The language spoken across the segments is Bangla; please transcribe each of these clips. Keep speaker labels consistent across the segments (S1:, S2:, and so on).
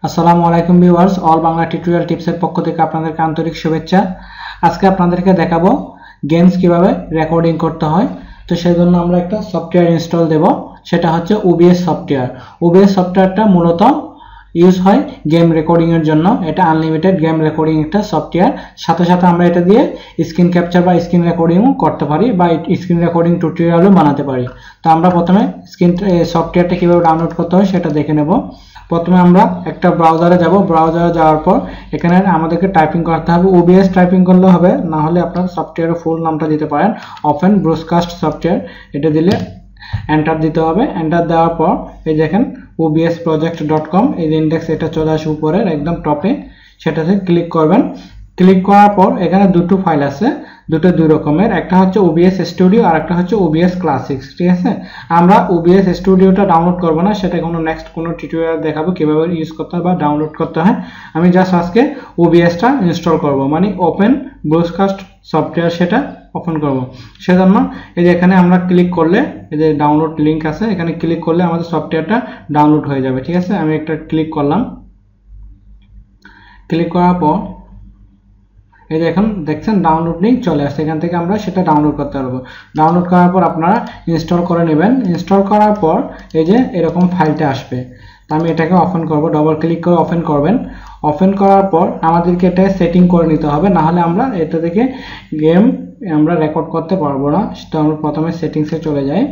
S1: আসসালামু আলাইকুম ভিউয়ার্স, অল বাংলা টিউটোরিয়াল টিপসের পক্ষ থেকে আপনাদেরকে আন্তরিক শুভেচ্ছা। আজকে আপনাদেরকে দেখাবো গেমস কিভাবে রেকর্ডিং করতে হয়। তো সেই জন্য আমরা একটা সফটওয়্যার ইনস্টল দেব, সেটা হচ্ছে OBS সফটওয়্যার। OBS সফটওয়্যারটা মূলত ইউজ হয় গেম রেকর্ডিং এর জন্য। এটা আনলিমিটেড গেম রেকর্ডিং একটা সফটওয়্যার। সাথে সাথে আমরা এটা দিয়ে স্ক্রিন ক্যাপচার বা স্ক্রিন রেকর্ডিংও করতে পারি বা স্ক্রিন রেকর্ডিং টিউটোরিয়ালও বানাতে পারি। তো আমরা প্রথমে সফটওয়্যারটা কিভাবে ডাউনলোড করতে হয় সেটা দেখে নেব। প্রথমে আমরা একটা ব্রাউজারে যাব। ব্রাউজারে যাওয়ার পর এখানে আমাদেরকে টাইপিং করতে হবে। OBS টাইপিং করলে হবে, না হলে আপনার সফটওয়্যারের ফুল নামটা দিতে পারেন, ওপেন ব্রডকাস্ট সফটওয়্যার। এটা দিলে এন্টার দিতে হবে। এন্টার দেওয়ার পর এই দেখেন obsproject.com এই ইন্ডেক্স এটা চলে আসে উপরের একদম টপে, সেটাতে ক্লিক করবেন। ক্লিক করার পর এখানে দুটো ফাইল আছে, দুই রকমের, একটা হচ্ছে OBS স্টুডিও আর একটা হচ্ছে OBS ক্লাসিক্স। ঠিক আছে, আমরা OBS স্টুডিওটা ডাউনলোড করব না, সেটা নেক্সট কোনো টিউটোরিয়াল দেখাবো কিভাবে ইউজ করতে হয় বা ডাউনলোড করতে হয়। আমি জাস্ট আজকে OBSটা ইনস্টল করব, মানে ওপেন ব্রডকাস্ট সফটওয়্যার, সেটা ওপেন করব। সেজন্য এই যে এখানে আমরা ক্লিক করলে এই যে ডাউনলোড লিংক আছে, এখানে ক্লিক করলে আমাদের সফটওয়্যারটা ডাউনলোড হয়ে যাবে। ঠিক আছে, আমি একটা ক্লিক করলাম। ক্লিক করার পর এই যে এখন দেখছেন ডাউনলোড লিংক চলে আসছে, এখান থেকে আমরা সেটা ডাউনলোড করতে পারবো। ডাউনলোড করার পর আপনারা ইনস্টল করে নেবেন। ইনস্টল করার পর এই যে এরকম ফাইলটা আসবে। তো আমি এটাকে ওপেন করব, ডবল ক্লিক করে ওপেন করবেন। ওপেন করার পর আমাদেরকে এটা সেটিং করে নিতে হবে, না হলে আমরা এটা থেকে গেম আমরা রেকর্ড করতে পারবো না। তো আমরা প্রথমে সেটিংসে চলে যাই।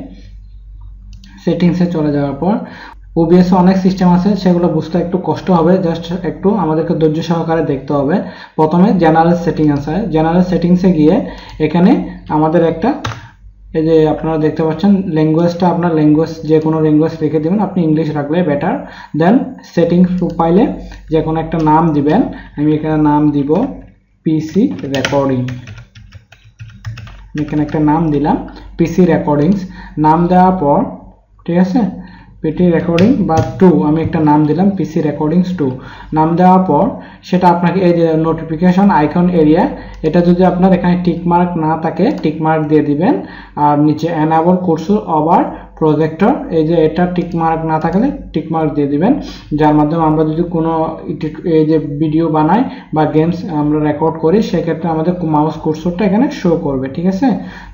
S1: সেটিংসে চলে যাওয়ার পর OBS অনেক সিস্টেম আছে, সেগুলো বুঝতে একটু কষ্ট হবে, জাস্ট একটু আমাদেরকে ধৈর্য সহকারে দেখতে হবে। প্রথমে জেনারেল সেটিং আছে, জেনারেল সেটিংসে গিয়ে এখানে আমাদের একটা এই যে আপনারা দেখতে পাচ্ছেন ল্যাঙ্গুয়েজটা, আপনার ল্যাঙ্গুয়েজ যে কোনো ল্যাঙ্গুয়েজ রেখে দেবেন, আপনি ইংলিশ রাখলে বেটার। দেন সেটিংস প্রোফাইলে যে কোনো একটা নাম দিবেন। আমি এখানে নাম দিব পিসি রেকর্ডিং। এখানে একটা নাম দিলাম পিসি রেকর্ডিংস। নাম দেওয়ার পর ঠিক আছে, পিটি রেকর্ডিং বা 2 আমি একটা নাম দিলাম পিসি রেকর্ডিংস 2। নাম দেওয়ার পর সেটা আপনাকে এই যে নোটিফিকেশন আইকন এরিয়া, এটা যদি আপনার এখানে টিক মার্ক না থাকে টিক মার্ক দিয়ে দিবেন। আর নিচে এনাবল কার্সর ওভার প্রজেক্টর, এই যে এটা টিক মার্ক না থাকলে টিক মার্ক দিয়ে দিবেন, যার মাধ্যমে আমরা যদি কোনো এই যে ভিডিও বানাই বা গেমস আমরা রেকর্ড করি, সেক্ষেত্রে আমাদের মাউস কার্সরটা এখানে শো করবে। ঠিক আছে,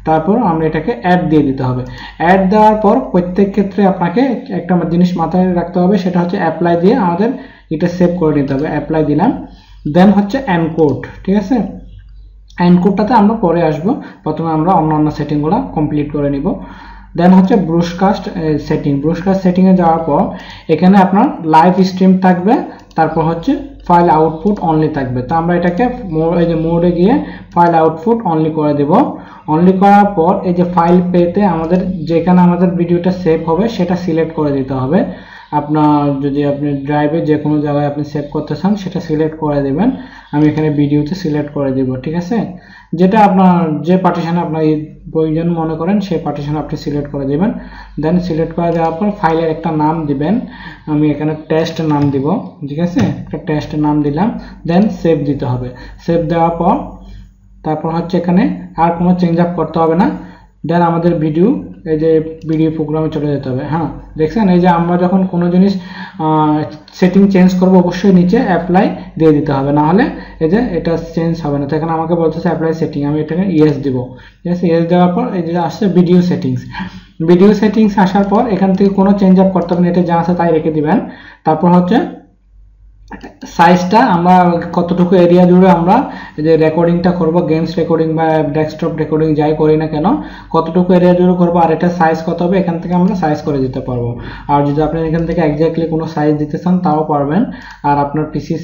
S1: তারপর আমরা এটাকে অ্যাড দিয়ে দিতে হবে। অ্যাড দেওয়ার পর প্রত্যেক ক্ষেত্রে আপনাকে একটা জিনিস মাথায় রাখতে হবে, সেটা হচ্ছে অ্যাপ্লাই দিয়ে আমাদের এটা সেভ করে নিতে হবে। অ্যাপ্লাই দিলাম। দেন হচ্ছে এনকোড। ঠিক আছে, এনকোডটাতে আমরা পরে আসবো, প্রথমে আমরা অন্যান্য সেটিংগুলো কমপ্লিট করে নিব। দেন হচ্ছে ব্রডকাস্ট সেটিং। ব্রডকাস্ট সেটিংয়ে যাওয়ার পর এখানে আপনার লাইভ স্ট্রিম থাকবে, তারপর হচ্ছে ফাইল আউটপুট অনলি থাকবে। তো আমরা এটাকে এই যে মোডে গিয়ে ফাইল আউটপুট অনলি করে দেব। অনলি করার পর এই যে ফাইল পেতে আমাদের যেখানে আমাদের ভিডিওটা সেভ হবে সেটা সিলেক্ট করে দিতে হবে। আপনার যদি আপনি ড্রাইভে যে কোনো জায়গায় আপনি সেভ করতে চান সেটা সিলেক্ট করে দেবেন। আমি এখানে ভিডিওতে সিলেক্ট করে দিব। ঠিক আছে, যেটা আপনার যে পার্টিশনে আপনার প্রয়োজন মনে করেন সেই পার্টিশনে আপনি সিলেক্ট করে দেবেন। দেন সিলেক্ট করে দেওয়ার পর ফাইলের একটা নাম দিবেন। আমি এখানে টেস্ট নাম দিব। ঠিক আছে, একটা টেস্ট নাম দিলাম। দেন সেভ দিতে হবে। সেভ দেওয়ার পর তারপর হচ্ছে এখানে আর কোনো চেঞ্জ আপ করতে হবে না। দেন আমাদের ভিডিও এই যে ভিডিও প্রোগ্রামে চলে যেতে হবে। হ্যাঁ, দেখছেন এই যে আমরা যখন কোনো জিনিস সেটিং চেঞ্জ করব অবশ্যই নিচে অ্যাপ্লাই দিয়ে দিতে হবে, না হলে এই যে এটা চেঞ্জ হবে না। তো এখানে আমাকে বলতেছে অ্যাপ্লাই সেটিং, আমি এটাকে ইয়েস দিব। ঠিক আছে, ইয়েস দেওয়ার পর এই যে আসছে ভিডিও সেটিংস। ভিডিও সেটিংস আসার পর এখান থেকে কোনো চেঞ্জ আপ করতে হবে না, এটা যা আছে তাই রেখে দিবেন। তারপর হচ্ছে সাইজটা আমরা কতটুকু এরিয়া জুড়ে আমরা যে রেকর্ডিংটা করব, গেমস রেকর্ডিং বা ডেস্কটপ রেকর্ডিং যাই করি না কেন, কতটুকু এরিয়া জুড়ে করব আর এটা সাইজ কত হবে, এখান থেকে আমরা সাইজ করে দিতে পারবো। আর যদি আপনি এখান থেকে এক্স্যাক্টলি কোনো সাইজ দিতে চান তাও পারবেন। আর আপনার পিসি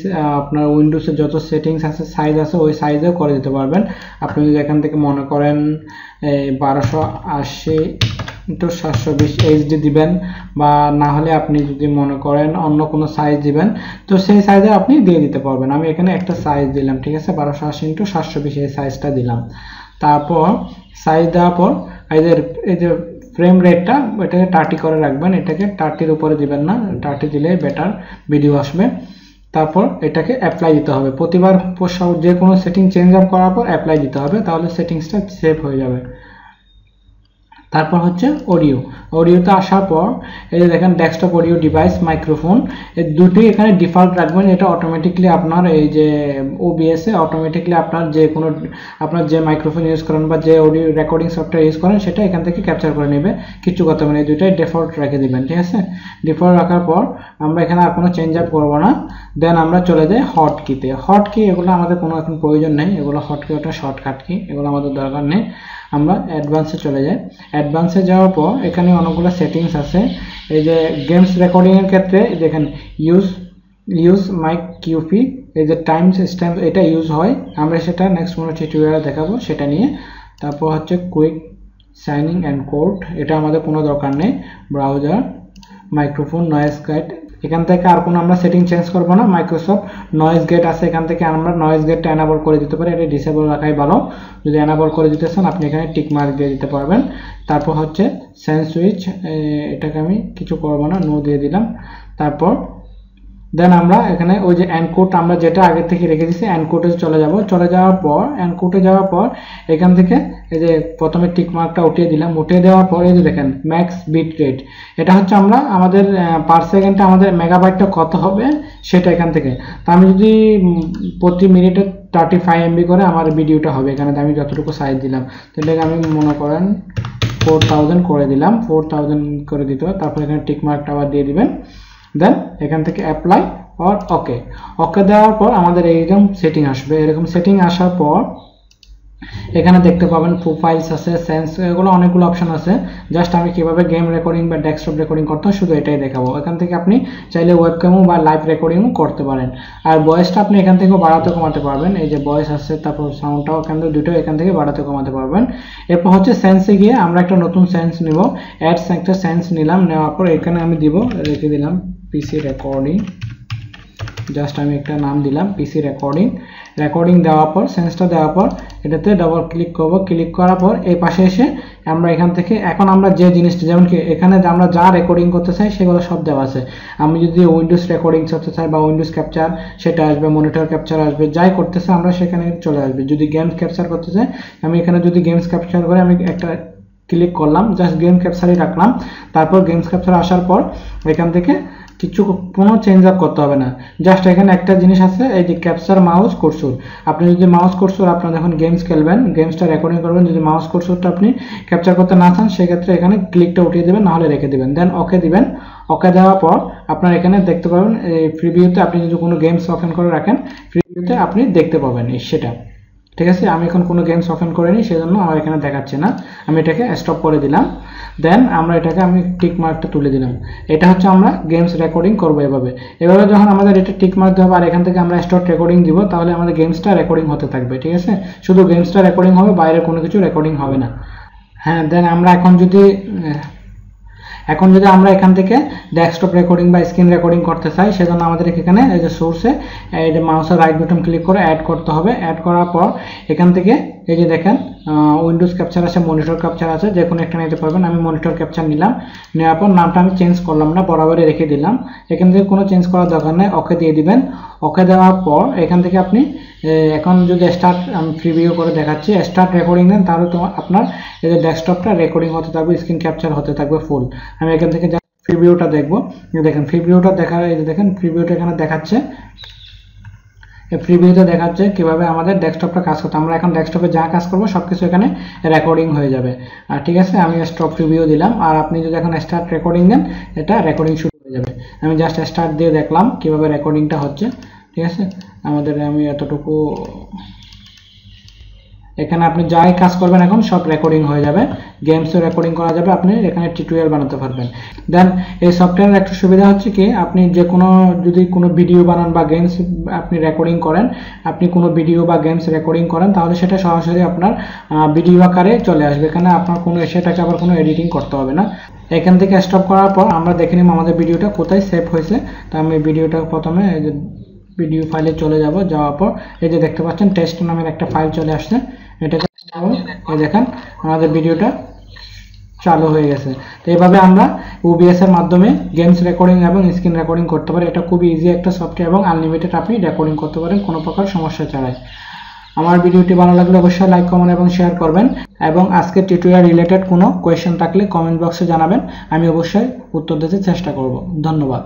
S1: আপনার উইন্ডোজের যত সেটিংস আছে সাইজ আছে ওই সাইজেও করে দিতে পারবেন। আপনি যদি এখান থেকে মনে করেন 1280 × 720 HD দিবেন, বা না হলে আপনি যদি মনে করেন অন্য কোনো সাইজ দিবেন, তো সেই সাইজে আপনি দিয়ে দিতে পারবেন। আমি এখানে একটা সাইজ দিলাম। ঠিক আছে, 1280 × 720 এই সাইজটা দিলাম। তারপর সাইজ দেওয়ার পর এই যে ফ্রেম রেটটা এটাকে 30 করে রাখবেন। এটাকে 30-র উপরে দিবেন না, 30 দিলে বেটার ভিডিও আসবে। তারপর এটাকে অ্যাপ্লাই দিতে হবে। প্রতিবার যে কোনো সেটিং চেঞ্জ আপ করার পর অ্যাপ্লাই দিতে হবে, তাহলে সেটিংসটা সেভ হয়ে যাবে। তারপর হচ্ছে অডিও। অডিওতে আসার পর এই যে দেখেন ডেস্কটপ অডিও ডিভাইস মাইক্রোফোন, এই দুটোই এখানে ডিফল্ট রাখবেন। এটা অটোমেটিকলি আপনার এই যে OBS এ অটোমেটিকলি আপনার যে কোনো আপনার যে মাইক্রোফোন ইউজ করেন বা যে অডিও রেকর্ডিং সফটওয়্যার ইউজ করেন সেটা এখান থেকে ক্যাপচার করে নেবে, কিছু করতে হবে না। এই দুটোই ডিফল্ট রেখে দিবেন, ঠিক আছে। ডিফল্ট রাখার পর আমরা এখানে আর কোনো চেঞ্জ আপ করবো না। দেন আমরা চলে যাই হট কিতে। হট কি এগুলো আমাদের কোনো এখন প্রয়োজন নেই, এগুলো হট কি ওটা শর্টকাট কি, এগুলো আমাদের দরকার নেই। আমরা অ্যাডভান্সে চলে যাই। অ্যাডভান্সে যাওয়ার পর এখানে অনেকগুলো সেটিংস আছে। এই যে গেমস রেকর্ডিং এর ক্ষেত্রে দেখেন ইউজ মাইক কিউপি, এই যে টাইমস স্ট্যাম্প এটা ইউজ হয়, আমরা সেটা নেক্সট কোনো টিউটোরিয়ালে দেখাবো সেটা নিয়ে। তারপর হচ্ছে কুইক সাইনিং অ্যান্ড কোড, এটা আমাদের কোনো দরকার নেই। ব্রাউজার, মাইক্রোফোন, নয়েজ গাইড, এখান থেকে আর কোনো আমরা সেটিং চেঞ্জ করবো না। মাইক্রোসফট নয়েজ গেট আছে, এখান থেকে আমরা নয়েজ গেটটা এনাবল করে দিতে পারি, এটা ডিসেবল রাখাই ভালো। যদি এনাবল করে দিতে চান আপনি এখানে টিক মার্ক দিয়ে দিতে পারবেন। তারপর হচ্ছে সেন্স সুইচ, এটাকে আমি কিছু করবো না, নো দিয়ে দিলাম। তারপর দেন আমরা এখানে ওই যে এনকোড আমরা যেটা আগে থেকে রেখে দিয়েছি এনকোডে চলে যাব। চলে যাওয়ার পর এনকোডে যাওয়ার পর এখান থেকে এই যে প্রথমে টিক মার্কটা উঠিয়ে দিলাম। উঠিয়ে দেওয়ার পর এই যে দেখেন ম্যাক্স বিট রেট, এটা হচ্ছে আমরা আমাদের পার সেকেন্ডে আমাদের মেগাবাইটটা কত হবে সেটা এখান থেকে। তো আমি যদি প্রতি মিনিটে 35 MB করে আমার ভিডিওটা হবে, এখানে আমি যতটুকু সাইজ দিলাম, তো এটাকে আমি মনে করেন 4000 করে দিলাম, 4000 করে দিতে হবে। তারপর এখানে টিক মার্কটা আবার দিয়ে দিবেন। দেন এখান থেকে অ্যাপ্লাই অর ওকে। ওকে দেওয়ার পর আমাদের এইরকম সেটিং আসবে। এরকম সেটিং আসার পর এখানে দেখতে পাবেন প্রোফাইলস আছে, সেন্স, এগুলো অনেকগুলো অপশন আছে। জাস্ট আমি কিভাবে গেম রেকর্ডিং বা ডেস্কটপ রেকর্ডিং করতে হয় শুধু এটাই দেখাবো। এখান থেকে আপনি চাইলে ওয়েবক্যামও বা লাইভ রেকর্ডিংও করতে পারেন। আর ভয়েসটা আপনি এখান থেকেও বাড়াতে কমাতে পারবেন। এই যে ভয়েস আছে, তারপর সাউন্ডটাও এখান থেকে দুটো এখান থেকে বাড়াতে কমাতে পারবেন। এরপর হচ্ছে সেন্সে গিয়ে আমরা একটা নতুন সেন্স নিব। অ্যাডস একটা সেন্স নিলাম, নেওয়ার পর এখানে আমি দিব, রেখে দিলাম পিসি রেকর্ডিং। জাস্ট আমি একটা নাম দিলাম পিসি রেকর্ডিং। রেকর্ডিং দেওয়ার পর সেন্সটা দেওয়ার পর এটাতে ডবল ক্লিক করব। ক্লিক করার পর এই পাশে এসে আমরা এখান থেকে এখন আমরা যে জিনিসটা যেমন কি এখানে আমরা যা রেকর্ডিং করতে চাই সেগুলো সব দেওয়া আছে। আমি যদি উইন্ডোজ রেকর্ডিং করতে চাই বা উইন্ডোজ ক্যাপচার সেটা আসবে, মনিটর ক্যাপচার আসবে, যাই করতে চাই আমরা সেখানে চলে আসবে। যদি গেমস ক্যাপচার করতে চাই আমি এখানে যদি গেমস ক্যাপচার করে আমি একটা ক্লিক করলাম, জাস্ট গেম ক্যাপচারই রাখলাম। তারপর গেমস ক্যাপচার আসার পর এখান থেকে কিছু কোনো চেঞ্জ আপ করতে হবে না। জাস্ট এখানে একটা জিনিস আছে, এই যে ক্যাপচার মাউস কার্সর। আপনি যদি মাউস কার্সর আপনার যখন গেমস খেলবেন, গেমসটা রেকর্ডিং করবেন, যদি মাউস কার্সরটা আপনি ক্যাপচার করতে না চান সেক্ষেত্রে এখানে ক্লিকটা উঠিয়ে দেবেন, নাহলে রেখে দেবেন। দেন ওকে দিবেন। ওকে দেওয়ার পর আপনার এখানে দেখতে পাবেন এই প্রিভিউতে আপনি যদি কোনো গেমস ওপেন করে রাখেন প্রিভিউতে আপনি দেখতে পাবেন সেটা, ঠিক আছে। আমি এখন কোনো গেমস ওপেন করিনি সেজন্য আমার এখানে দেখাচ্ছে না, আমি এটাকে স্টপ করে দিলাম। দেন আমরা এটাকে আমি টিক মার্কটা তুলে দিলাম। এটা হচ্ছে আমরা গেমস রেকর্ডিং করবো এভাবে। এভাবে যখন আমাদের এটা টিক মার্ক দেবো আর এখান থেকে আমরা স্টপ রেকর্ডিং দিব, তাহলে আমাদের গেমসটা রেকর্ডিং হতে থাকবে, ঠিক আছে। শুধু গেমসটা রেকর্ডিং হবে, বাইরে কোনো কিছু রেকর্ডিং হবে না। হ্যাঁ, দেন আমরা এখন যদি আমরা এখান থেকে ডেস্কটপ রেকর্ডিং বা স্ক্রিন রেকর্ডিং করতে চাই সেজন্য আমাদের এখানে এই যে সোর্সে এই যে মাউসের রাইট বাটন ক্লিক করে অ্যাড করতে হবে। অ্যাড করার পর এখান থেকে এই যে দেখেন উইন্ডোজ ক্যাপচার আছে, মনিটর ক্যাপচার আছে, যে কোনো একটা নিতে পারবেন। আমি মনিটর ক্যাপচার নিলাম। নেওয়ার পর নামটা আমি চেঞ্জ করলাম না, বরাবরই রেখে দিলাম। এখান থেকে কোনো চেঞ্জ করার দরকার নেই, ওকে দিয়ে দিবেন। ওকে দেওয়ার পর এখান থেকে আপনি এখন যদি স্টার্ট, আমি প্রিভিউ করে দেখাচ্ছি, স্টার্ট রেকর্ডিং দেন, তাহলে আপনার এই যে ডেস্কটপটা রেকর্ডিং হতে থাকবে, স্ক্রিন ক্যাপচার হতে থাকবে ফুল। আমি এখান থেকে প্রিভিউটা দেখবো। দেখেন প্রিভিউটা দেখা, এই যে দেখেন প্রিভিউটা এখানে দেখাচ্ছে। এই প্রিভিউতে দেখাচ্ছে কিভাবে আমাদের ডেস্কটপটা কাজ করতে। আমরা এখন ডেস্কটপে যা কাজ করবো সবকিছু এখানে রেকর্ডিং হয়ে যাবে। আর ঠিক আছে, আমি স্টপ প্রিভিউ দিলাম। আর আপনি যদি এখন স্টার্ট রেকর্ডিং দেন এটা রেকর্ডিং শুরু হয়ে যাবে। আমি জাস্ট স্টার্ট দিয়ে দেখলাম কিভাবে রেকর্ডিংটা হচ্ছে, ঠিক আছে। আমি এতটুকু, এখানে আপনি যাই কাজ করবেন এখন সব রেকর্ডিং হয়ে যাবে, গেমসও রেকর্ডিং করা যাবে, আপনি এখানে টিউটোরিয়াল বানাতে পারবেন। দেন এই সফটওয়্যারের একটা সুবিধা হচ্ছে কি, আপনি যে কোনো যদি কোনো ভিডিও বানান বা গেমস আপনি রেকর্ডিং করেন, আপনি কোনো ভিডিও বা গেমস রেকর্ডিং করেন, তাহলে সেটা সরাসরি আপনার ভিডিও আকারে চলে আসবে। এখানে আপনার কোনো সেটাকে আবার কোনো এডিটিং করতে হবে না। এখান থেকে স্টপ করার পর আমরা দেখে নিব আমাদের ভিডিওটা কোথায় সেভ হয়েছে। তো আমি ভিডিওটা প্রথমে এই যে ভিডিও ফাইলে চলে যাব। যাওয়ার পর এই যে দেখতে পাচ্ছেন টেস্ট নামের একটা ফাইল চলে আসছে, এটাকে দেখেন আমাদের ভিডিওটা চালু হয়ে গেছে। তো এইভাবে আমরা OBS এর মাধ্যমে গেমস রেকর্ডিং এবং স্ক্রিন রেকর্ডিং করতে পারি। এটা খুব ইজি একটা সফটওয়্যার এবং আনলিমিটেড আপনি রেকর্ডিং করতে পারেন কোনো প্রকার সমস্যা ছাড়াই। আমার ভিডিওটি ভালো লাগলে অবশ্যই লাইক, কমেন্ট এবং শেয়ার করবেন এবং আজকের টিউটোরিয়াল রিলেটেড কোনো কোয়েশ্চেন থাকলে কমেন্ট বক্সে জানাবেন, আমি অবশ্যই উত্তর দিতে চেষ্টা করব। ধন্যবাদ।